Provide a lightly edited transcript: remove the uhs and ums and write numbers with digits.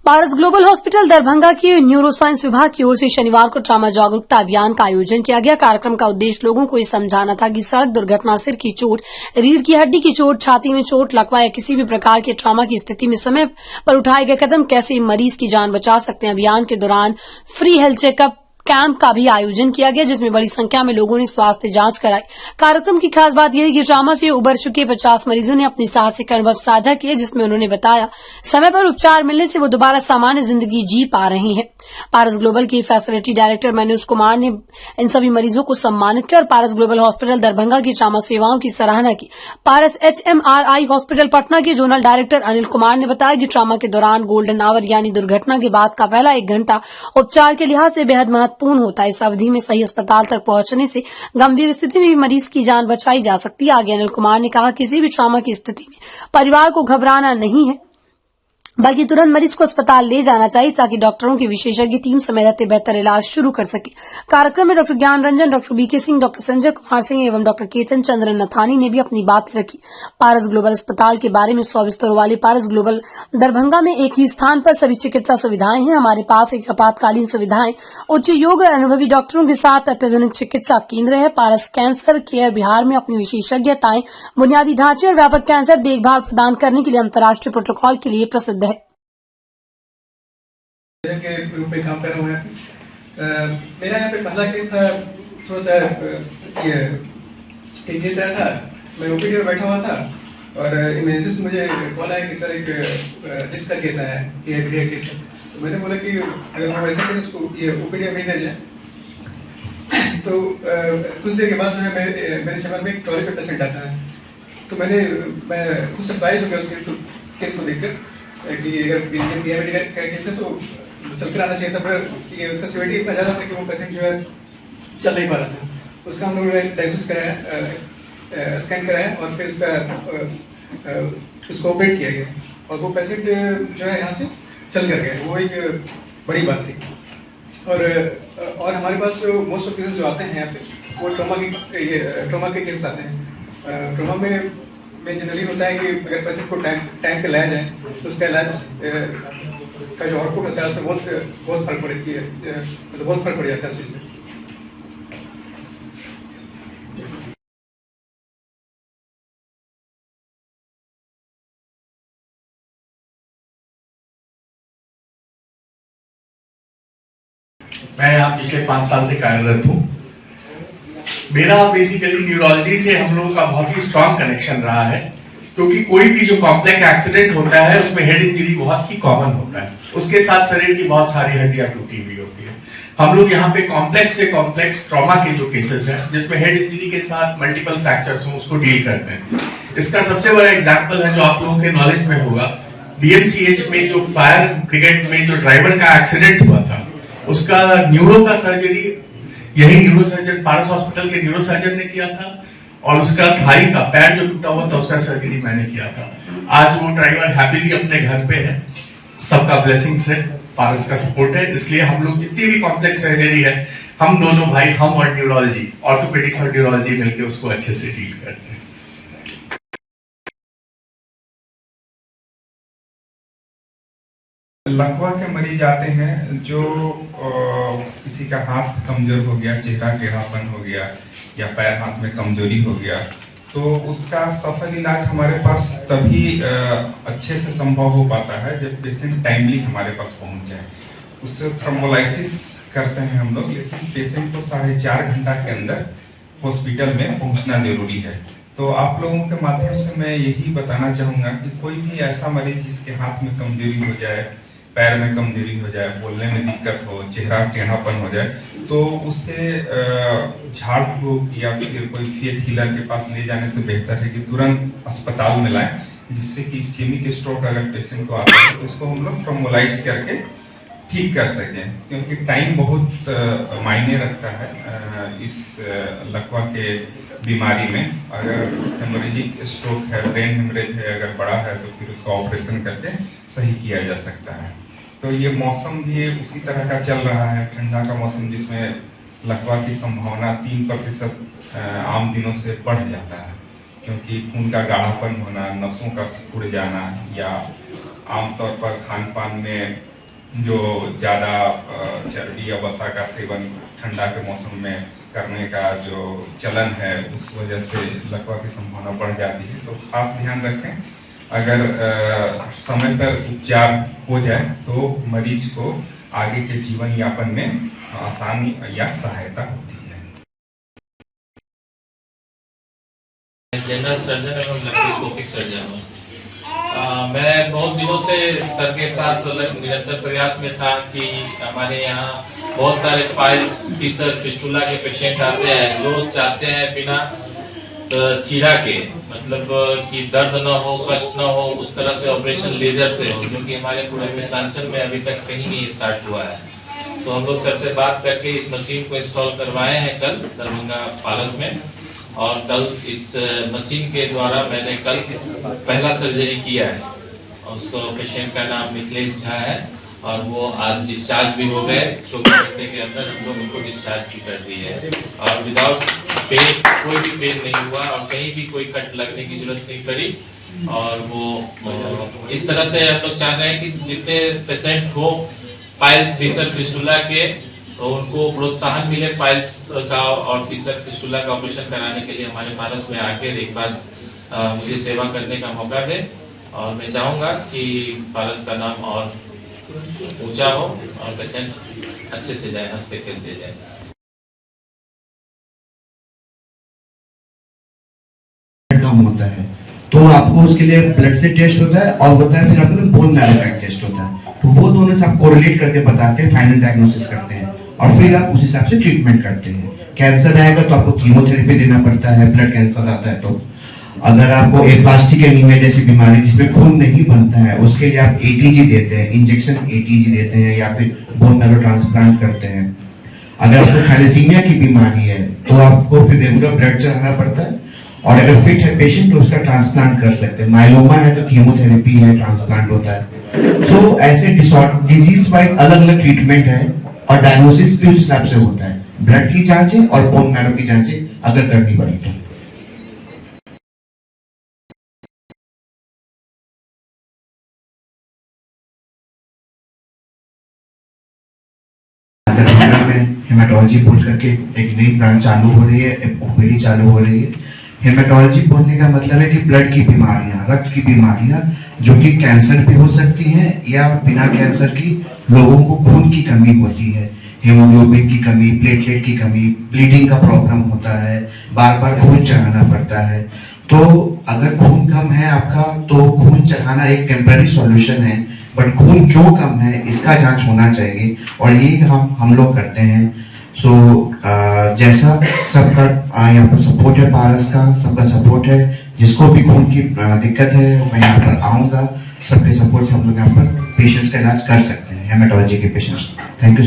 पारस global hospital Darbhanga के neuroscience विभाग की ओर से शनिवार को ट्रॉमा जागरूकता अभियान का आयोजन किया गया। कार्यक्रम का उद्देश्य लोगों को ये समझाना था कि सड़क दुर्घटना, सिर की चोट, रीढ़ की हड्डी की चोट, छाती में चोट, लकवा या किसी भी प्रकार के ट्रॉमा की स्थिति में समय पर उठाए गए कदम कैसे मरीज की जान बचा सकते हैं। अभियान के दौरान फ्री हेल्थ चेकअप कैंप का भी आयोजन किया गया, जिसमें बड़ी संख्या में लोगों ने स्वास्थ्य जांच कराई। कार्यक्रम की खास बात यह है कि ट्रॉमा से उबर चुके 50 मरीजों ने अपनी साहसिक अनुभव साझा किए, जिसमें उन्होंने बताया समय पर उपचार मिलने से वो दोबारा सामान्य जिंदगी जी पा रहे हैं। पारस ग्लोबल के फैसिलिटी डायरेक्टर मनोज कुमार ने इन सभी मरीजों को सम्मानित किया और पारस ग्लोबल हॉस्पिटल दरभंगा की ट्रॉमा सेवाओं की सराहना की। पारस HMRI हॉस्पिटल पटना के जोनल डायरेक्टर अनिल कुमार ने बताया कि ट्रॉमा के दौरान गोल्डन आवर यानी दुर्घटना के बाद का पहला 1 घंटा उपचार के लिहाज से बेहद महत्वपूर्ण होता है। इस अवधि में सही अस्पताल तक पहुंचने से गंभीर स्थिति में मरीज की जान बचाई जा सकती है। आगे अनिल कुमार ने कहा, किसी भी ट्रॉमा की स्थिति में परिवार को घबराना नहीं है, बल्कि तुरंत मरीज को अस्पताल ले जाना चाहिए ताकि डॉक्टरों की विशेषज्ञ टीम समय रहते बेहतर इलाज शुरू कर सके। कार्यक्रम में डॉक्टर ज्ञान Ranjan, doctor BK Singh, doctor Sanjay Kumar Singh एवं डॉक्टर केतन चंद्र नथानी ने भी अपनी बात रखी। पारस ग्लोबल अस्पताल के बारे में 100 बिस्तरों वाले पारस ग्लोबल दरभंगा में एक ही स्थान पर सभी चिकित्सा सुविधाएं हैं। हमारे पास एक आपातकालीन सुविधाएं, उच्च योग्य और अनुभवी डॉक्टरों के साथ अत्याधुनिक चिकित्सा केंद्र है। पारस कैंसर केयर बिहार में अपनी विशेषज्ञताएं, बुनियादी ढांचे और व्यापक कैंसर देखभाल प्रदान करने के लिए अंतर्राष्ट्रीय प्रोटोकॉल के लिए प्रसिद्ध है। के रूप में काम कर रहा हूँ। मेरा यहाँ पे पहला केस था, थोड़ा सा ये एक केस आया था। मैं OPD में बैठा हुआ था और इमरजेंसी से मुझे कॉल आया कि सर एक डिस्क का केस आया है, ये हेड केस है। तो मैंने बोला कि अगर हम ऐसा करें उसको ये OPD में भेज दिया जाए। तो कुछ देर के बाद जो है मेरे चैम्बर में एक ट्रॉली पे पेशेंट आता है। तो मैं खुद सरप्राइज हो गया उस केस को देखकर कि अगर PID का केस है तो चल कर आना चाहिए था, पर ये उसका सीवियरिटी इतना ज़्यादा था कि वो पेशेंट जो है चल नहीं पा रहा था। उसका हम लोगों ने डायग्नोसिस कराया, स्कैन कराया और फिर उसको ऑपरेट किया गया और वो पेशेंट जो है यहाँ से चल कर गया। वो एक बड़ी बात थी। और हमारे पास जो मोस्ट ऑफ केसेस जो आते हैं यहाँ पे वो ट्रॉमा के केस आते हैं। ट्रॉमा में जनरली होता है कि अगर पेशेंट को टाइम पे लाया जाए तो उसका इलाज का जो आउटपुट होता है उसमें बहुत फर्क पड़ती है, मतलब बहुत फर्क पड़ जाता है इस चीज में। मैं यहाँ पिछले 5 साल से कार्यरत हूँ। मेरा बेसिकली न्यूरोलॉजी से हम लोगों का बहुत ही स्ट्रॉन्ग कनेक्शन रहा है, क्योंकि कोई भी जो कॉम्प्लेक्स एक्सीडेंट होता है उसमें हेड इंजरी बहुत ही कॉमन होता है। उसके साथ शरीर की बहुत सारी हड्डियां टूटी हुई होती है। हम लोग यहाँ पे कॉम्प्लेक्स से कॉम्प्लेक्स ट्रॉमा के जो केसेस हैं जिसमें हेड इंजरी के साथ मल्टीपल फ्रैक्चर्स हो उसको डील करते हैं। इसका सबसे बड़ा एग्जांपल है जो आप लोगों के नॉलेज में होगा, DMCH में जो फायर ब्रिगेड में जो ड्राइवर का एक्सीडेंट हुआ था उसका न्यूरो का सर्जरी यही न्यूरो सर्जन पारस हॉस्पिटल के न्यूरो सर्जन ने किया था और उसका थाई का पैर जो टूटा हुआ था उसका सर्जरी मैंने किया था। आज वो ड्राइवर हैप्पीली अपने घर पे है। सबका ब्लेसिंग्स है, पारस का सपोर्ट है। इसलिए हम लोग जितनी भी कॉम्प्लेक्स सर्जरी है हम दोनों भाई, हम और न्यूरोलॉजी, ऑर्थोपेडिक्स और न्यूरोलॉजी मिलकर उसको अच्छे से डील करते हैं। लकवा के मरीज आते हैं जो किसी का हाथ कमजोर हो गया, चेहरा टेढ़ापन हो गया या पैर हाथ में कमजोरी हो गया, तो उसका सफल इलाज हमारे पास तभी अच्छे से संभव हो पाता है जब पेशेंट टाइमली हमारे पास पहुंच जाए। उससे थ्रोम्बोलाइसिस करते हैं हम लोग, लेकिन पेशेंट को 4.5 घंटा के अंदर हॉस्पिटल में पहुंचना जरूरी है। तो आप लोगों के माध्यम से मैं यही बताना चाहूँगा कि कोई भी ऐसा मरीज जिसके हाथ में कमजोरी हो जाए, पैर में कमजोरी हो जाए, बोलने में दिक्कत हो, चेहरा टेढ़ापन हो जाए, तो उससे झाड़ फूक या फिर कोई फेथ हीलर के पास ले जाने से बेहतर है कि तुरंत अस्पताल में लाएं, जिससे कि इस्केमिक स्ट्रोक अगर पेशेंट को आता है तो उसको हम लोग थ्रोम्बोलाइज करके ठीक कर सकें। क्योंकि टाइम बहुत मायने रखता है इस लकवा के बीमारी में। अगर हेमोरेजिक स्ट्रोक है, ब्रेन हेमरेज है, अगर बड़ा है तो फिर उसका ऑपरेशन करके सही किया जा सकता है। तो ये मौसम भी उसी तरह का चल रहा है, ठंडा का मौसम, जिसमें लकवा की संभावना 3% आम दिनों से बढ़ जाता है, क्योंकि खून का गाढ़ापन होना, नसों का सिकुड़ जाना या आमतौर पर खान पान में जो ज़्यादा चर्बी या वसा का सेवन ठंडा के मौसम में करने का जो चलन है, उस वजह से लकवा की संभावना बढ़ जाती है। तो खास ध्यान रखें, अगर समय पर उपचार हो जाए तो मरीज को आगे के जीवन यापन में आसानी या सहायता होती है। जनरल सर्जन एवं लैप्रोस्कोपिक सर्जन हूँ। मैं बहुत दिनों से सर के साथ निरंतर प्रयास में था कि हमारे यहाँ बहुत सारे पाइल्स, फीसर, फिस्टुला के पेशेंट आते हैं जो चाहते हैं बिना चीरा के, मतलब कि दर्द न हो, कष्ट न हो, उस तरह से ऑपरेशन लेजर से हो, जो कि हमारे पूरे मिथिलांचल में अभी तक कहीं नहीं स्टार्ट हुआ है। तो हम लोग सर से बात करके इस मशीन को इंस्टॉल करवाए हैं कल दरभंगा पालस में, और कल इस मशीन के द्वारा मैंने कल पहला सर्जरी किया है। उसको पेशेंट का नाम मिथिलेश झा है और वो आज डिस्चार्ज भी हो गए। 24 घंटे के अंदर हम लोग उनको डिस्चार्ज भी कर दी है और विदाउट पेन, कोई भी पेन नहीं हुआ और कहीं भी कोई कट लगने की जरूरत नहीं पड़ी। और वो इस तरह से हम लोग चाह रहे हैं कि जितने पेशेंट हो पाइल्स, फीसर, फिस्टुला के, तो उनको प्रोत्साहन मिले पाइल्स का और फीसर, फिस्टुला का ऑपरेशन कराने के लिए हमारे पारस में आकर एक बार मुझे सेवा करने का मौका दे। और मैं चाहूँगा कि पारस का नाम और ऊंचा हो और पेशेंट अच्छे से जाए, हंसते खेलते जाए। कम होता है तो आपको उसके लिए ब्लड से टेस्ट होता है और होता है फिर आपको बोन मैरो का टेस्ट होता है। तो वो दोनों से आप कोरिलेट करके बताते हैं, फाइनल डायग्नोसिस करते हैं और फिर आप उस हिसाब से ट्रीटमेंट करते हैं। कैंसर आएगा तो आपको कीमोथेरेपी देना पड़ता है, ब्लड कैंसर आता है तो। अगर आपको एप्लास्टिक एनीमिया जैसी बीमारी जिसमें खून नहीं बनता है, उसके लिए आप एटीजी देते हैं, इंजेक्शन एटीजी देते हैं या फिर बोन मैरो ट्रांसप्लांट करते हैं। अगर आपको थैलेसीमिया की बीमारी है तो आपको फिर रेगुलर ब्लड चढ़ाना पड़ता है और अगर फिट है पेशेंट तो उसका ट्रांसप्लांट कर सकते हैं। माइलोमा है तो कीमोथेरेपी है, ट्रांसप्लांट होता है। सो ऐसे डिजीज वाइज अलग अलग ट्रीटमेंट है और डायग्नोसिस भी उस हिसाब से होता है। ब्लड की जांचें और बोन मैरो की जांचें अगर करनी पड़ी तो। दरभंगा में हेमाटोलॉजी बोल करके एक नई ब्रांच चालू हो रही है, ओपीडी चालू हो रही है। हेमाटोलॉजी बोलने का मतलब है कि ब्लड की बीमारियां, रक्त की बीमारियां जो कि कैंसर भी हो सकती हैं या बिना कैंसर की लोगों को खून की कमी होती है, हीमोग्लोबिन की कमी, प्लेटलेट की कमी, ब्लीडिंग का प्रॉब्लम होता है, बार बार खून चढ़ाना पड़ता है। तो अगर खून कम है आपका तो खून चढ़ाना एक टेम्पररी सॉल्यूशन है, बट खून क्यों कम है इसका जांच होना चाहिए और ये हम लोग करते हैं। सो जैसा सबका यहाँ पर सपोर्ट है, पारस का सबका सपोर्ट है, जिसको भी खून की दिक्कत है मैं यहाँ पर आऊँगा, सबके सपोर्ट से हम लोग यहाँ पर पेशेंट्स का इलाज कर सकते हैं, हेमाटोलॉजी के पेशेंट्स। Thank you.